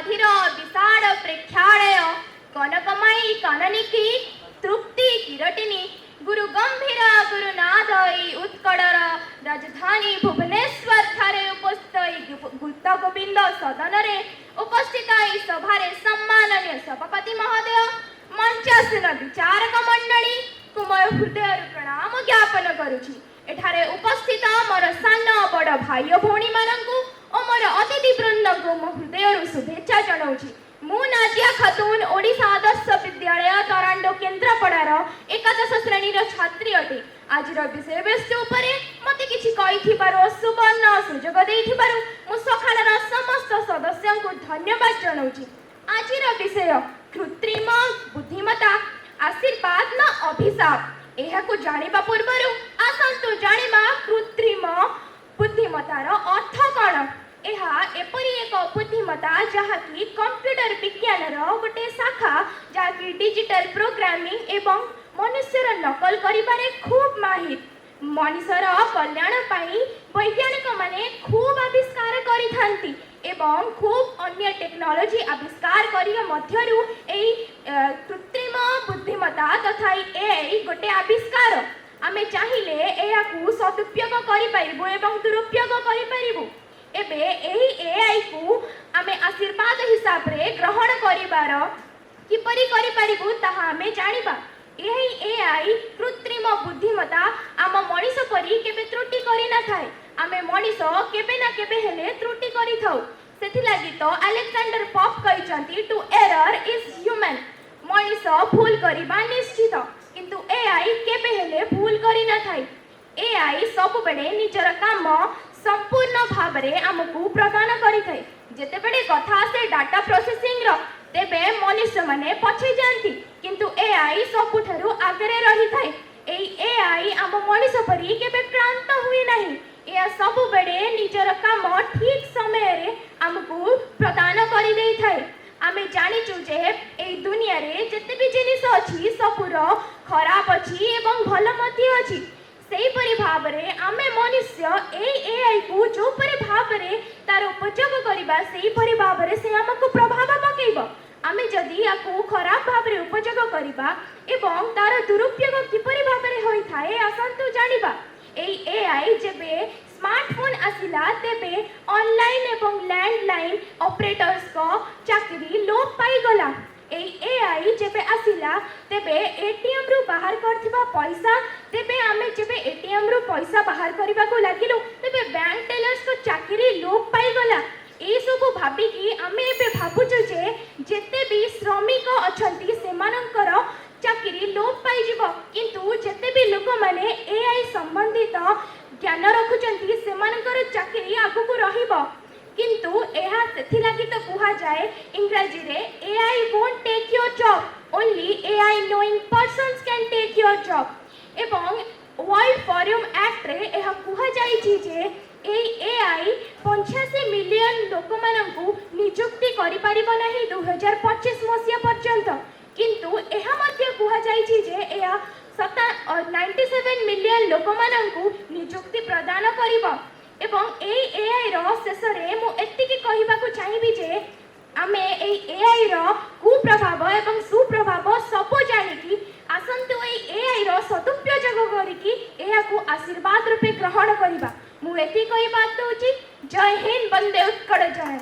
अधीर विशाल प्रेक्षालय कनकमयी काननिकी तृप्ति किरटिनी गुरु गंभीर गुरुनाथ उत्कलर राजधानी भुवनेश्वर ठारे उपस्थित गुप्त गोविंद सदन रे उपस्थित सभा सम्माननीय सभापति महोदय मंचासीन विचारक मंडली को मोर हृदय प्रणाम ज्ञापन करुछि। एठारे उपस्थित मोर सान बड़ भाई भौणी मानकु और मोर अतिथि वृंद को मो हृदय शुभेच्छा जनाऊछि। मु नाजिया खातून ओडिशा आदर्श विद्यालय तरांडो केन्द्रापड़ार एकादश श्रेणी छात्री अटे। आज विषय वस्तु उपरे मते किछि कहिथिबारो सुवर्ण सुजोग देइथिबारो मु सखालर समस्त सदस्यों को धन्यवाद जनाऊछि। आजिर विषय कृत्रिम बुद्धिमत्ता आशीर्वाद ना अभिशाप। एहाकु जानिबा पूर्वरु आसंतु जानिबा कृत्रिम बुद्धिमत्तार अर्थ कौन। यह एपरी एक बुद्धिमत्ता जहाँकि कंप्यूटर विज्ञान गोटे शाखा जहाँकि डिजिटल प्रोग्रामिंग एवं मनुष्यर नकल करिबारे खूब माहिर। मनुष्यर कल्याण पाई वैज्ञानिक माने खूब आविष्कार करिथांती एवं खूब अन्य टेक्नोलॉजी आविष्कार करिया मध्यरु एई कृत्रिम बुद्धिमत्ता तथा एआई गोटे आविष्कार। आमे चाहिले एयाकु सदुपयोग करि परिबो एवं दुरुपयोग करि परिबो। एबे एही एआई को आमे आशीर्वाद हिसाब रे ग्रहण करिबार किपरि करि परिबु ताहा आमे जानिबा। एही एआई कृत्रिम बुद्धिमत्ता आम मनीष परि केबे त्रुटि करि ना थाए। आमे मनीष केबे ना केबे हेले त्रुटि करि थाउ। सेथि लागि तो अलेक्जेंडर पॉप कहिचंती टू एरर इज ह्यूमन। मनीष भूल करिबा निश्चित किंतु एआई केबे हेले भूल करि ना थाए। एआई सब बेले निजर काम संपूर्ण भाव रे आमको प्रदान करिथाय। जेतेबेले कथा आसे डाटा प्रोसेसिंग रो तेबे मनुष्य माने पछे जानती किंतु एआई सबुठारु आगरे रही थाए। एई एआई आम मनुष्य परि केबे क्लांत हुई नाही। या सब बेले निजर काम ठीक समय रे आमको प्रदान करि देई थाए। आमे जानिचु जे एई दुनिया रे जेते भी जिनिस अछि सबुर खराब अछि एवं भलो मध्य अछि। सेहीपरि भाव रे आमे मनुष्य एआई को जो परि भाव रे तार उपयोग करिबा सेहीपरि भाव रे से हमको प्रभाव पकेइबो। आमे जदि याकू खराब भाव रे उपयोग करिबा एवं तार दुरुपयोग किपरि भाव रे होई थाए आसंतु जानिबा। एई एआई जेबे स्मार्टफोन आसिला तेबे ऑनलाइन एवं लैंडलाइन ऑपरेटर्स को चाकरी लोप पाई गला। एआई जेबे आसिला तेबे एटीएम रु बाहर करथिबा पैसा तेबे आमे जेबे एटीएम रु पैसा बाहर करबा को लागिलो तेबे बैंक टेलर्स को चाकरी लोप पाई गला। ए सब भाबी कि आमे एबे भाबुछु जे जेते भी श्रमिक अछंती सेमानंकर चाकरी लोप पाई जिवो किंतु जेते भी लोक माने एआई संबंधित ज्ञान रखुचंती सेमानंकर चाकरी आगु को रहिबो। किंतु एहा सेथि लागि तो कुहा जाए इंग्रजी रे AI won't take your job only AI knowing persons can take your job. एवं वर्ल्ड फॉरम एक्ट रे एहा कुहा जाई छी जे एआई 85 मिलियन लोक मानकु नियुक्ति करि परिबो नाही 2025 मसिया पर्यंत। किंतु एहा मध्य कुहा जाई छी जे एहा 97 मिलियन लोक मानकु नियुक्ति प्रदान करिबो। एवं एआई रो शेष रे मु एतिकी कहिबा को चाहिबी जे आमे एआई रो कुप्रभाव एवं सुप्रभाव सब जानिकी आसंतु एआई रो सदुपयोग करिकी एहा को आशीर्वाद रूपे ग्रहण करिबा। मु एति कहि बात दउची। जय हिंद, वंदे उत्कल जय।